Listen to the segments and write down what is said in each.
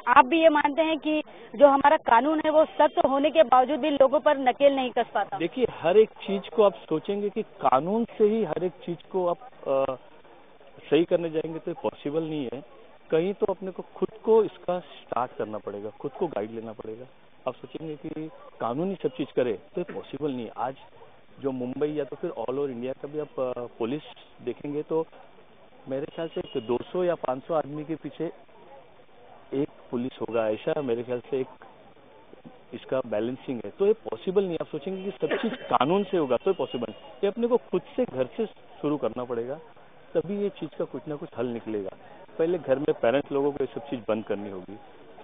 आप भी ये मानते हैं कि जो हमारा कानून है वो सख्त होने के बावजूद भी लोगों पर नकेल नहीं कस पाता? देखिए, हर एक चीज को आप सोचेंगे कि कानून से ही हर एक चीज को आप सही करने जाएंगे तो पॉसिबल नहीं है। कहीं तो अपने को खुद को इसका स्टार्ट करना पड़ेगा, खुद को गाइड लेना पड़ेगा। आप सोचेंगे कि कानून ही सब चीज करे तो पॉसिबल नहीं है। आज जो मुंबई या तो फिर ऑल ओवर इंडिया का भी आप पुलिस देखेंगे तो मेरे ख्याल से 200 या 500 आदमी के पीछे एक पुलिस होगा, ऐसा मेरे ख्याल से एक इसका बैलेंसिंग है। तो ये पॉसिबल नहीं। आप सोचेंगे कि सब चीज कानून से होगा तो पॉसिबल नहीं। ये अपने को खुद से घर से शुरू करना पड़ेगा, तभी ये चीज का कुछ ना कुछ हल निकलेगा। पहले घर में पेरेंट्स लोगों को ये सब चीज बंद करनी होगी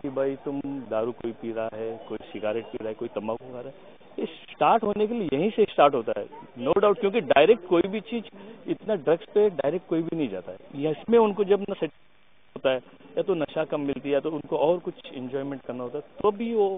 कि भाई तुम दारू कोई पी रहा है, कोई सिगरेट पी रहा है, कोई तंबाकू खा रहा है। ये स्टार्ट होने के लिए यहीं से स्टार्ट होता है, नो डाउट। क्योंकि डायरेक्ट कोई भी चीज इतना ड्रग्स पे डायरेक्ट कोई भी नहीं जाता है। इसमें उनको जब ना सेट होता है या तो नशा कम मिलती है या तो उनको और कुछ एंजॉयमेंट करना होता है तो भी वो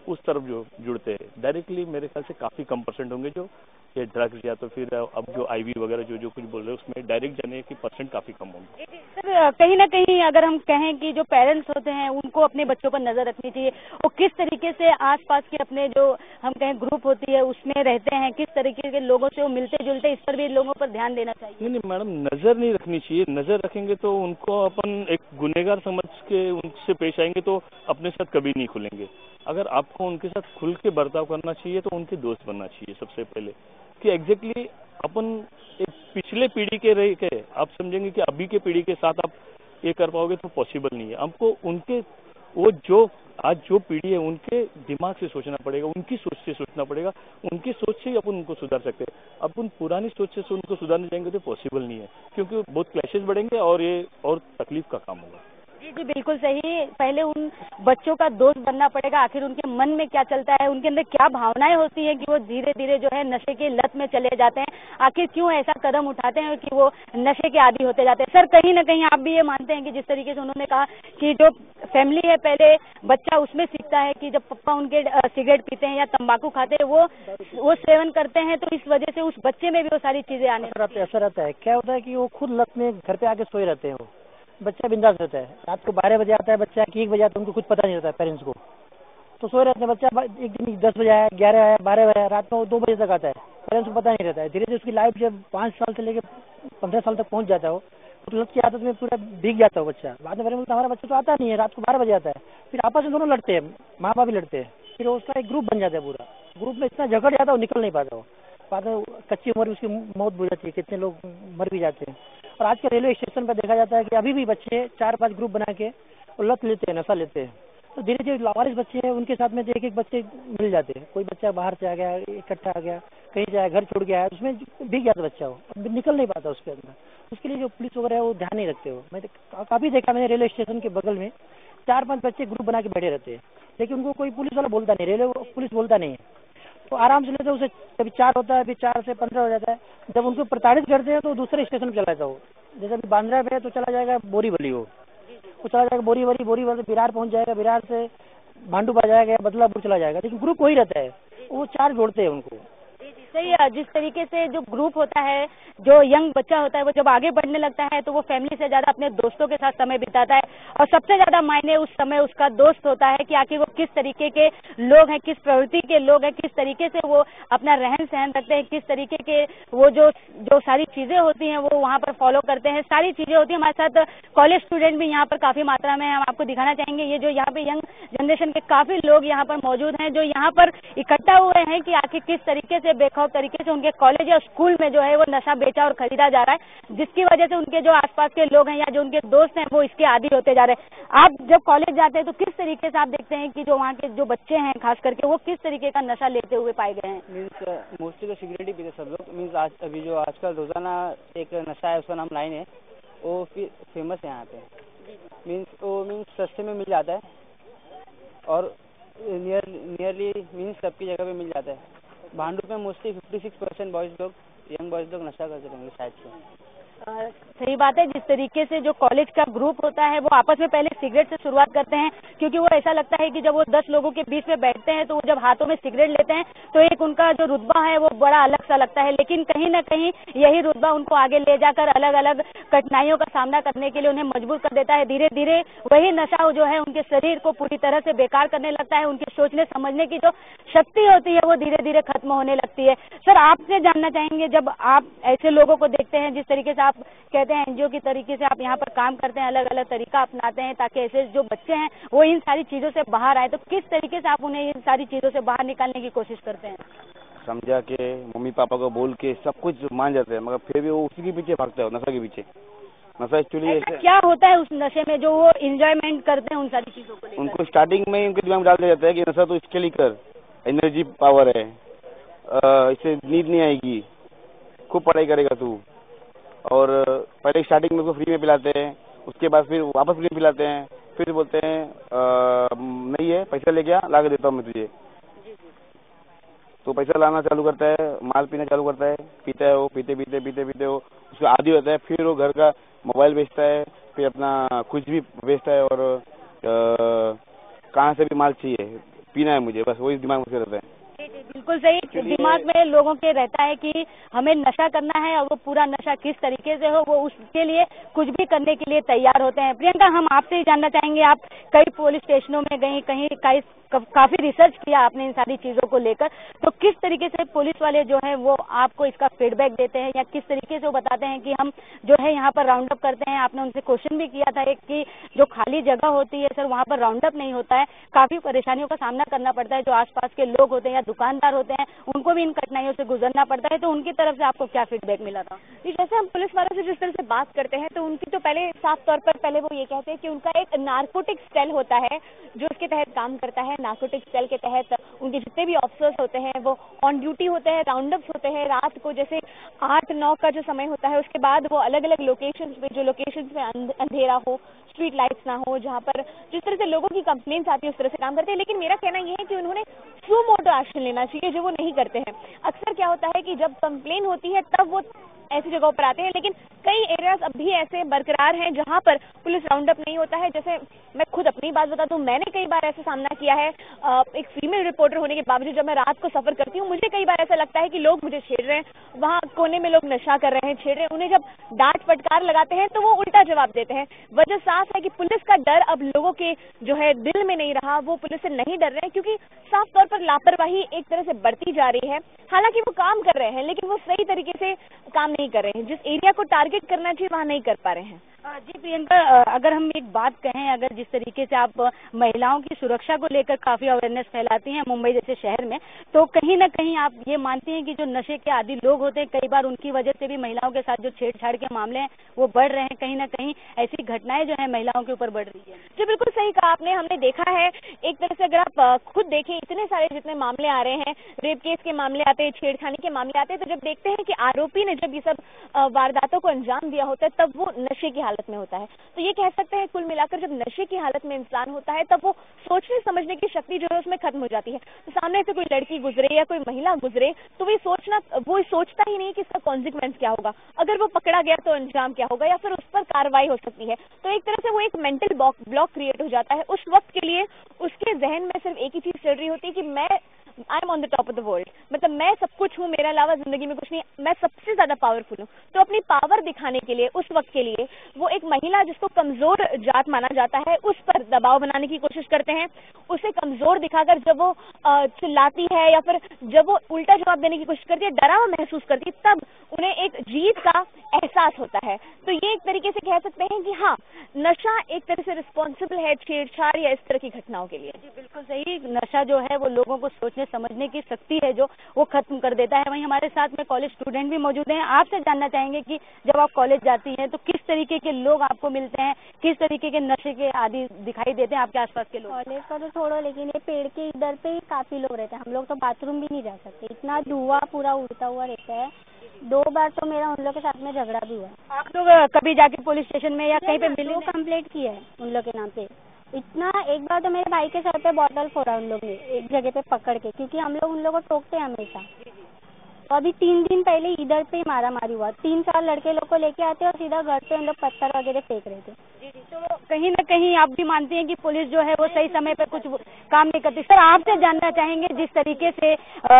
उस तरफ जो जुड़ते हैं। डायरेक्टली मेरे ख्याल से काफी कम परसेंट होंगे जो ये ड्रग्स या तो फिर अब जो आईवी वगैरह जो कुछ बोल रहे हैं उसमें डायरेक्ट जाने की परसेंट काफी कम होंगे। सर, कहीं ना कहीं अगर हम कहें कि जो पेरेंट्स होते हैं उनको अपने बच्चों पर नजर रखनी चाहिए। वो किस तरीके से आसपास के अपने जो हम कहें ग्रुप होती है उसमें रहते हैं, किस तरीके के लोगों से वो मिलते जुलते, इस पर भी लोगों पर ध्यान देना चाहिए। नहीं मैडम, नजर नहीं रखनी चाहिए। नजर रखेंगे तो उनको अपन एक गुनहगार समझ के उनसे पेश आएंगे तो अपने साथ कभी नहीं खुलेंगे। अगर आपको उनके साथ खुल के बर्ताव करना चाहिए तो उनके दोस्त बनना चाहिए सबसे पहले। कि एग्जैक्टली अपन एक पिछले पीढ़ी के रह के आप समझेंगे कि अभी के पीढ़ी के साथ आप ये कर पाओगे तो पॉसिबल नहीं है। हमको उनके वो जो आज जो पीढ़ी है उनके दिमाग से सोचना पड़ेगा, उनकी सोच से सोचना पड़ेगा। उनकी सोच से ही अपन उनको सुधार सकते हैं। अपन पुरानी सोच से उनको सुधारने जाएंगे तो पॉसिबल नहीं है, क्योंकि बहुत क्लैशेस बढ़ेंगे और ये और तकलीफ का काम होगा। जी जी, बिल्कुल सही। पहले उन बच्चों का दोस्त बनना पड़ेगा। आखिर उनके मन में क्या चलता है, उनके अंदर क्या भावनाएं होती हैं कि वो धीरे धीरे जो है नशे की लत में चले जाते हैं। आखिर क्यों ऐसा कदम उठाते हैं कि वो नशे के आदी होते जाते हैं। सर, कहीं ना कहीं आप भी ये मानते हैं कि जिस तरीके से उन्होंने कहा कि जो फैमिली है पहले बच्चा उसमें सीखता है कि जब पापा उनके सिगरेट पीते हैं या तंबाकू खाते हैं, वो सेवन करते हैं, तो इस वजह से उस बच्चे में भी वो सारी चीजें आने असर रहता है। क्या होता है कि वो खुद लत में घर पे आके सोए रहते हैं। वो बच्चा बिंदास रहता है। रात को 12 बजे आता है बच्चा कि 1 बजे आता है, उनको कुछ पता नहीं रहता है पेरेंट्स को। तो सोए रहते हैं। बच्चा एक दिन 10 बजे आया, 11 आया, 12 बजे आया, रात में 2 बजे तक आता है। पेरेंट्स को पता नहीं रहता है। धीरे धीरे उसकी लाइफ जब 5 साल से लेकर 15 साल तक पहुंच जाता है, वो तो लत की आदत में पूरा भीग जाता है बच्चा। बाद में बोलता हमारा बच्चा तो आता नहीं है, रात को 12 बजे आता है। फिर आपस में दोनों लड़ते हैं, माँ बाप भी लड़ते हैं। फिर उसका एक ग्रुप बन जाता है। पूरा ग्रुप में इतना झगड़ जाता है वो निकल नहीं पाता। वो बाद में कच्ची उम्र में उसकी मौत हो जाती है। कितने लोग मर भी जाते हैं। और आज के रेलवे स्टेशन पर देखा जाता है कि अभी भी बच्चे 4-5 ग्रुप बना के लत लेते हैं, नशा लेते हैं। तो धीरे धीरे लावारिस बच्चे हैं उनके साथ में एक एक बच्चे मिल जाते हैं। कोई बच्चा बाहर से आ गया, इकट्ठा आ गया, कहीं जाए, घर छोड़ गया है, उसमें भीग जाता बच्चा। वो निकल नहीं पाता उसके अंदर। उसके लिए जो पुलिस वगैरह है वो ध्यान नहीं रखते हो। मैं काफी देखा मैंने रेलवे स्टेशन के बगल में 4-5 बच्चे ग्रुप बना के बैठे रहते हैं, लेकिन उनको कोई पुलिस वाला बोलता नहीं, रेलवे पुलिस बोलता नहीं है। तो आराम से लेते हैं उसे। कभी 4 होता है, फिर 4 से 15 हो जाता है। जब उनको प्रताड़ित करते हैं तो दूसरे स्टेशन पर चला जाता है वो। जैसे अभी बांद्रा पे है तो चला जाएगा बोरीवली। वो चला जाएगा बोरीवली बिरार पहुंच जाएगा, बिरार से भांडूपा जाएगा, बदलापुर चला जाएगा। लेकिन ग्रुप वही रहता है, वो 4 जोड़ते हैं उनको। सही है। जिस तरीके से जो ग्रुप होता है, जो यंग बच्चा होता है, वो जब आगे बढ़ने लगता है तो वो फैमिली से ज्यादा अपने दोस्तों के साथ समय बिताता है। और सबसे ज्यादा मायने उस समय उसका दोस्त होता है कि आखिर वो किस तरीके के लोग हैं, किस प्रवृत्ति के लोग हैं, किस तरीके से वो अपना रहन सहन रखते हैं, किस तरीके के वो जो सारी चीजें होती हैं वो वहाँ पर फॉलो करते हैं। सारी चीजें होती हैं। हमारे साथ कॉलेज स्टूडेंट भी यहाँ पर काफी मात्रा में हम आपको दिखाना चाहेंगे। ये जो यहाँ पे यंग जनरेशन के काफी लोग यहाँ पर मौजूद हैं, जो यहाँ पर इकट्ठा हुए हैं कि आखिर किस तरीके से बेखौफ तरीके से उनके कॉलेज या स्कूल में जो है वो नशा बेचा और खरीदा जा रहा है, जिसकी वजह से उनके जो आसपास के लोग हैं या जो उनके दोस्त हैं वो इसके आदी होते जा रहे हैं। आप जब कॉलेज जाते हैं तो किस तरीके से आप देखते हैं कि जो वहाँ के जो बच्चे हैं खास करके वो किस तरीके का नशा लेते हुए पाए गए हैं? मीन्स मोस्टली तो सिगरेट ही पीते सब लोग। मीन्स आज अभी जो आजकल रोजाना एक नशा है उसका नाम लाइन है, वो फेमस है यहाँ पे। मीन्स सस्ते में मिल जाता है और नियरली मीन्स सबकी जगह पे मिल जाता है। भांडू में मोस्टली 56% बॉयज लोग, यंग बॉयज लोग नशा करते रहेंगे शायद से। सही बात है। जिस तरीके से जो कॉलेज का ग्रुप होता है वो आपस में पहले सिगरेट से शुरुआत करते हैं, क्योंकि वो ऐसा लगता है कि जब वो 10 लोगों के बीच में बैठते हैं तो वो जब हाथों में सिगरेट लेते हैं तो एक उनका जो रुतबा है वो बड़ा अलग सा लगता है, लेकिन कहीं ना कहीं यही रुतबा उनको आगे ले जाकर अलग अलग कठिनाइयों का सामना करने के लिए उन्हें मजबूर कर देता है। धीरे धीरे वही नशा जो है उनके शरीर को पूरी तरह से बेकार करने लगता है, उनके सोचने समझने की जो शक्ति होती है वो धीरे धीरे खत्म होने लगती है। सर, आपसे जानना चाहेंगे, जब आप ऐसे लोगों को देखते हैं, जिस तरीके से आप कहते हैं एनजीओ की तरीके से आप यहाँ पर काम करते हैं, अलग अलग तरीका अपनाते हैं ताकि ऐसे जो बच्चे हैं वो इन सारी चीजों से बाहर आए, तो किस तरीके से आप उन्हें इन सारी चीजों से बाहर निकालने की कोशिश करते हैं? समझा के, मम्मी पापा को बोल के सब कुछ मान जाते हैं, मगर फिर भी वो उसी के पीछे भागता है, नशा के पीछे। नशा एक्चुअली ऐसे क्या होता है उस नशे में जो वो इंजॉयमेंट करते हैं उन सारी चीजों को लेकर? उनको स्टार्टिंग में ही उनके दिमाग में डाल दिया जाता है कि नशा तो इसके लिए कर, एनर्जी पावर है, इससे नींद नहीं आएगी, खूब पढ़ाई करेगा तू। और पहले स्टार्टिंग में उसको फ्री में पिलाते हैं, उसके बाद फिर वापस फ्री में पिलाते हैं, फिर बोलते हैं नहीं है, पैसा ले गया, ला के देता हूँ मैं तुझे। तो पैसा लाना चालू करता है, माल पीना चालू करता है, पीता है वो, पीते पीते पीते पीते वो उसका आदी होता है। फिर वो घर का मोबाइल बेचता है, फिर अपना कुछ भी बेचता है, और कहाँ से भी माल चाहिए, पीना है मुझे, बस वही दिमाग में से रहता है। बिल्कुल सही। दिमाग में लोगों के रहता है कि हमें नशा करना है, और वो पूरा नशा किस तरीके से हो वो उसके लिए कुछ भी करने के लिए तैयार होते हैं। प्रियंका, हम आपसे ही जानना चाहेंगे, आप कई पुलिस स्टेशनों में गई, कहीं काफी रिसर्च किया आपने इन सारी चीजों को लेकर, तो किस तरीके से पुलिस वाले जो है वो आपको इसका फीडबैक देते हैं, या किस तरीके से वो बताते हैं कि हम जो है यहाँ पर राउंड अप करते हैं? आपने उनसे क्वेश्चन भी किया था एक कि जो खाली जगह होती है सर वहाँ पर राउंड अप नहीं होता है, काफी परेशानियों का सामना करना पड़ता है, जो आसपास के लोग होते हैं या दुकानदार होते हैं उनको भी इन कठिनाइयों से गुजरना पड़ता है, तो उनकी तरफ से आपको क्या फीडबैक मिला था? जैसे हम पुलिस वालों से जिस तरह से बात करते हैं तो उनकी तो पहले साफ तौर पर पहले वो ये कहते हैं कि उनका एक नारकोटिक सेल होता है जो उसके तहत काम करता है। नारकोटिक सेल के तहत उनके जितने भी ऑफिसर्स होते हैं वो ऑन ड्यूटी होते हैं, राउंडअप्स होते हैं रात को, जैसे 8-9 का जो समय होता है उसके बाद वो अलग अलग लोकेशंस पे, जो लोकेशंस में अंधेरा हो, स्ट्रीट लाइट्स ना हो, जहाँ पर जिस तरह से लोगों की कंप्लेंट्स आती है उस तरह से काम करते हैं। लेकिन मेरा कहना यह है कि उन्होंने सू मोटो एक्शन लेना चाहिए, जो वो नहीं करते हैं। अक्सर क्या होता है कि जब कंप्लेन होती है तब वो ऐसी जगहों पर आते हैं, लेकिन कई एरियाज अब भी ऐसे बरकरार हैं जहां पर पुलिस राउंड अप नहीं होता है। जैसे मैं खुद अपनी बात बता दूं, मैंने कई बार ऐसा सामना किया है, एक फीमेल रिपोर्टर होने के बावजूद जब मैं रात को सफर करती हूँ मुझे कई बार ऐसा लगता है कि लोग मुझे छेड़ रहे हैं, वहाँ कोने में लोग नशा कर रहे हैं, छेड़ रहे हैं। उन्हें जब डांट फटकार लगाते हैं तो वो उल्टा जवाब देते हैं। वजह साफ है कि पुलिस का डर अब लोगों के जो है दिल में नहीं रहा, वो पुलिस से नहीं डर रहे हैं, क्योंकि साफ तौर पर लापरवाही एक तरह से बढ़ती जा रही है। हालांकि वो काम कर रहे हैं लेकिन वो सही तरीके से काम नहीं कर रहे हैं, जिस एरिया को टारगेट करना चाहिए वहां नहीं कर पा रहे हैं। जी प्रियंका, अगर हम एक बात कहें, अगर जिस तरीके से आप महिलाओं की सुरक्षा को लेकर काफी अवेयरनेस फैलाती हैं मुंबई जैसे शहर में, तो कहीं ना कहीं आप ये मानती हैं कि जो नशे के आदी लोग होते हैं कई बार उनकी वजह से भी महिलाओं के साथ जो छेड़छाड़ के मामले हैं वो बढ़ रहे हैं, कहीं ना कहीं ऐसी घटनाएं जो है महिलाओं के ऊपर बढ़ रही है? जी बिल्कुल सही कहा आपने। हमने देखा है एक तरह से, अगर आप खुद देखें, इतने सारे जितने मामले आ रहे हैं, रेप केस के मामले आते हैं, छेड़खानी के मामले आते हैं, तो जब देखते हैं कि आरोपी ने जब ये सब वारदातों को अंजाम दिया होता है तब वो नशे की हालत में होता है। तो ये कह सकते हैं कुल मिलाकर जब नशे की हालत में इंसान होता है तब वो सोचने समझने की शक्ति जो है उसमें खत्म हो जाती है। तो सामने से कोई लड़की गुजरे या कोई महिला गुजरे तो वो सोचता ही नहीं कि इसका कॉन्सिक्वेंस क्या होगा, अगर वो पकड़ा गया तो अंजाम क्या होगा, या फिर उस पर कार्रवाई हो सकती है। तो एक तरह से वो एक मेंटल ब्लॉक क्रिएट हो जाता है। उस वक्त के लिए उसके जहन में सिर्फ एक ही चीज चल रही होती है कि I am on the top of the world, मतलब मैं सब कुछ हूँ, मेरे अलावा जिंदगी में कुछ नहीं, मैं सबसे ज्यादा पावरफुल हूँ। तो अपनी पावर दिखाने के लिए उस वक्त के लिए वो एक महिला जिसको कमजोर जात माना जाता है उस पर दबाव बनाने की कोशिश करते हैं। उसे कमजोर दिखाकर जब वो चिल्लाती है या फिर जब वो उल्टा जवाब देने की कोशिश करती है, डरावा महसूस करती है, तब उन्हें एक जीत का एहसास होता है। तो ये एक तरीके से कह सकते हैं कि हाँ, नशा एक तरह से रिस्पॉन्सिबल है छेड़छाड़ या इस तरह की घटनाओं के लिए। जी बिल्कुल सही। नशा जो है वो लोगों को सोचने समझने की शक्ति है जो वो खत्म कर देता है। वहीं हमारे साथ में कॉलेज स्टूडेंट भी मौजूद हैं। आपसे जानना चाहेंगे कि जब आप कॉलेज जाती हैं तो किस तरीके के लोग आपको मिलते हैं, किस तरीके के नशे के आदी दिखाई देते हैं आपके आसपास के लोग? कॉलेज का तो छोड़ो, लेकिन ये पेड़ के इधर पे ही काफी लोग रहते हैं। हम लोग तो बाथरूम भी नहीं जा सकते, इतना धुआं पूरा उड़ता हुआ रहता है। 2 बार तो मेरा उन लोग के साथ में झगड़ा भी हुआ। आप लोग कभी जाके पुलिस स्टेशन में या कहीं पे मिले? कंप्लेंट की है उन लोग के नाम पे। इतना एक बार तो मेरे भाई के सर पे बॉटल फोड़ा उन लोग ने एक जगह पे पकड़ के, क्योंकि हम लोग उन लोगों को टोकते हैं हमेशा। तो अभी 3 दिन पहले इधर पे मारा मारी हुआ, 3-4 लड़के लोग को लेके आते और सीधा घर पे अंदर पत्थर वगैरह फेंक रहे थे। जी जी, तो कहीं ना कहीं आप भी मानती हैं कि पुलिस जो है वो सही समय पे कुछ काम नहीं करती। सर, आपसे जानना चाहेंगे, जिस तरीके से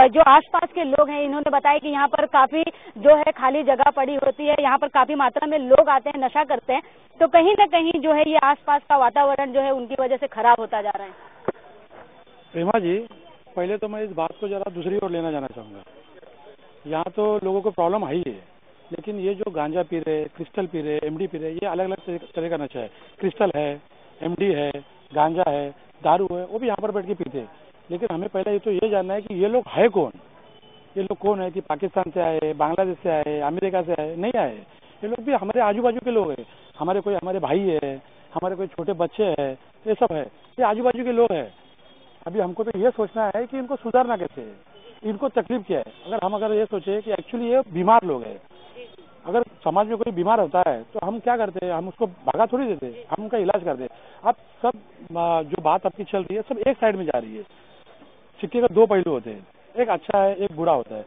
जो आसपास के लोग हैं, इन्होंने बताया कि यहाँ पर काफी जो है खाली जगह पड़ी होती है, यहाँ पर काफी मात्रा में लोग आते हैं, नशा करते हैं, तो कहीं ना कहीं जो है ये आसपास का वातावरण जो है उनकी वजह से खराब होता जा रहा है। प्रेमा जी, पहले तो मैं इस बात को जरा दूसरी ओर लेना जाना चाहूँगा। यहाँ तो लोगों को प्रॉब्लम है ही है, लेकिन ये जो गांजा पी रहे, क्रिस्टल पी रहे, एमडी पी रहे, ये अलग अलग तरह का नशा है। क्रिस्टल है, एमडी है, गांजा है, दारू है, वो भी यहाँ पर बैठ के पीते हैं। लेकिन हमें पहले तो ये जानना है कि ये लोग है कौन, ये लोग कौन है, कि पाकिस्तान से आए, बांग्लादेश से आए, अमेरिका से आए, नहीं आए। ये लोग भी हमारे आजू बाजू के लोग हैं, हमारे भाई है, हमारे कोई छोटे बच्चे हैं, ये सब है, ये आजू बाजू के लोग हैं। अभी हमको तो ये सोचना है कि इनको सुधारना कैसे है, इनको तकलीफ क्या है। अगर ये सोचे कि एक्चुअली ये बीमार लोग हैं, अगर समाज में कोई बीमार होता है तो हम क्या करते हैं, हम उसको भगा थोड़ी देते, हम उनका इलाज करते। अब सब जो बात आपकी चल रही है सब एक साइड में जा रही है। सिक्के का 2 पहलू होते हैं, एक अच्छा है, एक बुरा होता है।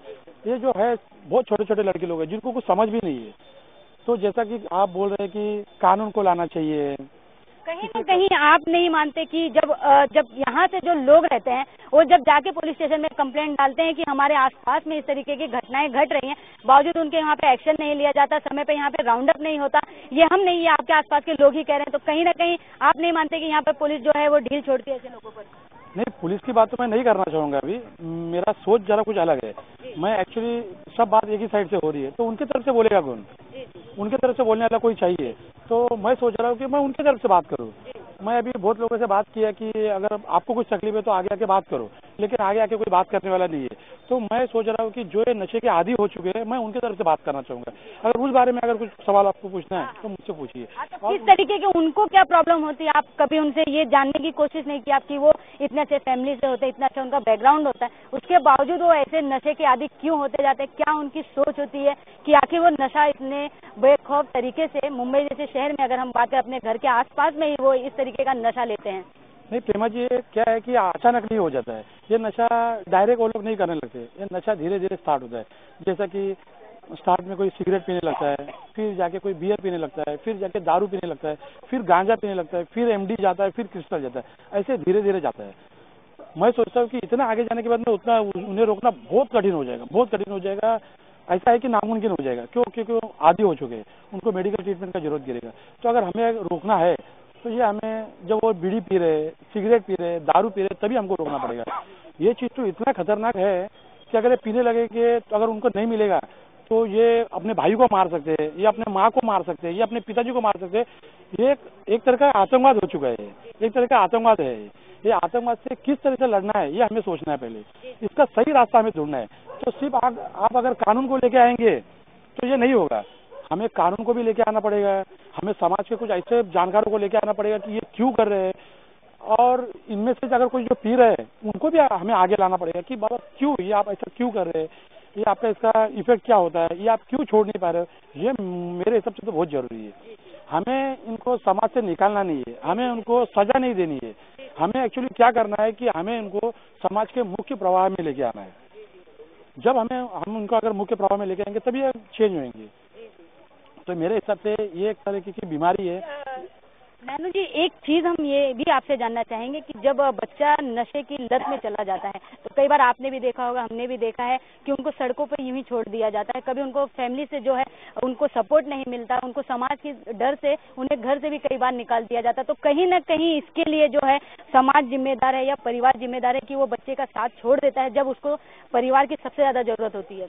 ये जो है बहुत छोटे छोटे लड़के लोग हैं जिनको कुछ समझ भी नहीं है। तो जैसा कि आप बोल रहे हैं कि कानून को लाना चाहिए, कहीं ना कहीं आप नहीं मानते कि जब यहाँ से जो लोग रहते हैं वो जब जाके पुलिस स्टेशन में कंप्लेंट डालते हैं कि हमारे आसपास में इस तरीके की घटनाएं घट रही हैं, बावजूद उनके यहाँ पे एक्शन नहीं लिया जाता, समय पे यहाँ पे राउंड अप नहीं होता, ये हम नहीं, ये आपके आसपास के लोग ही कह रहे हैं, तो कहीं ना कहीं आप नहीं मानते कि यहाँ पे पुलिस जो है वो ढील छोड़ती है ऐसे लोगों पर? नहीं, पुलिस की बात तो मैं नहीं करना चाहूँगा। अभी मेरा सोच जरा कुछ अलग है। मैं एक्चुअली सब बात एक ही साइड से हो रही है, तो उनकी तरफ से बोलेगा कौन? उनके तरफ से बोलने वाला कोई चाहिए। तो मैं सोच रहा हूँ कि मैं उनकी तरफ से बात करूँ। मैं अभी बहुत लोगों से बात किया कि अगर आपको कुछ तकलीफ है तो आगे आके बात करो, लेकिन आगे आके कोई बात करने वाला नहीं है। तो मैं सोच रहा हूँ कि जो ये नशे के आदी हो चुके हैं, मैं उनकी तरफ से बात करना चाहूँगा। अगर उस बारे में अगर कुछ सवाल आपको पूछना है तो मुझसे पूछिए। किस तरीके के उनको क्या प्रॉब्लम होती है, आप कभी उनसे ये जानने की कोशिश नहीं की आपकी वो इतने अच्छे फैमिली से होते, इतना अच्छा उनका बैकग्राउंड होता है, उसके बावजूद वो ऐसे नशे के आदी क्यों होते जाते हैं? क्या उनकी सोच होती है कि आखिर वो नशा इतने बेखौफ तरीके से, मुंबई जैसे शहर में अगर हम बात करें अपने घर के आसपास में ही वो इस तरीके का नशा लेते हैं? नहीं प्रेमा जी, ये क्या है कि अचानक नहीं हो जाता है ये नशा, डायरेक्ट वो लोग नहीं करने लगते। ये नशा धीरे धीरे स्टार्ट होता है। जैसा कि स्टार्ट में कोई सिगरेट पीने लगता है, फिर जाके कोई बियर पीने लगता है, फिर जाके दारू पीने लगता है, फिर गांजा पीने लगता है, फिर एमडी जाता है, फिर क्रिस्टल जाता है, ऐसे धीरे धीरे जाता है। मैं सोचता हूँ कि इतना आगे जाने के बाद में उतना उन्हें रोकना बहुत कठिन हो जाएगा, बहुत कठिन हो जाएगा। ऐसा है कि नामुमकिन हो जाएगा। क्यों? क्योंकि वो आदी हो चुके हैं, उनको मेडिकल ट्रीटमेंट का जरूरत गिरेगा। तो अगर हमें रोकना है तो ये हमें, जब वो बीड़ी पी रहे, सिगरेट पी रहे, दारू पी रहे, तभी हमको रोकना पड़ेगा। ये चीज़ तो इतना खतरनाक है कि अगर ये पीने लगेंगे तो अगर उनको नहीं मिलेगा तो ये अपने भाई को मार सकते हैं, ये अपने माँ को मार सकते हैं, ये अपने पिताजी को मार सकते हैं। ये एक तरह का आतंकवाद हो चुका है, एक तरह का आतंकवाद है। ये आतंकवाद से किस तरह से लड़ना है ये हमें सोचना है पहले, इसका सही रास्ता हमें ढूंढना है। तो सिर्फ आप अगर कानून को लेके आएंगे तो ये नहीं होगा, हमें कानून को भी लेके आना पड़ेगा, हमें समाज के कुछ ऐसे जानकारों को लेके आना पड़ेगा कि ये क्यों कर रहे हैं, और इनमें से अगर कोई जो पी रहे हैं उनको भी हमें आगे लाना पड़ेगा कि बाबा क्यों, ये आप ऐसा क्यों कर रहे हैं, ये आपका इसका इफेक्ट क्या होता है, ये आप क्यों छोड़ नहीं पा रहे हो। ये मेरे हिसाब से तो बहुत जरूरी है। हमें इनको समाज से निकालना नहीं है, हमें उनको सजा नहीं देनी है। हमें एक्चुअली क्या करना है कि हमें इनको समाज के मुख्य प्रवाह में लेके आना है। जब हम उनको अगर मुख्य प्रवाह में लेके आएंगे तभी चेंज होंगे। तो मेरे हिसाब से ये एक तरह की बीमारी है। नैनू जी, एक चीज हम ये भी आपसे जानना चाहेंगे कि जब बच्चा नशे की लत में चला जाता है तो कई बार आपने भी देखा होगा, हमने भी देखा है कि उनको सड़कों पर यूं ही छोड़ दिया जाता है। कभी उनको फैमिली से जो है उनको सपोर्ट नहीं मिलता, उनको समाज की डर से उन्हें घर से भी कई बार निकाल दिया जाता है। तो कहीं ना कहीं इसके लिए जो है समाज जिम्मेदार है या परिवार जिम्मेदार है कि वो बच्चे का साथ छोड़ देता है जब उसको परिवार की सबसे ज्यादा जरूरत होती है।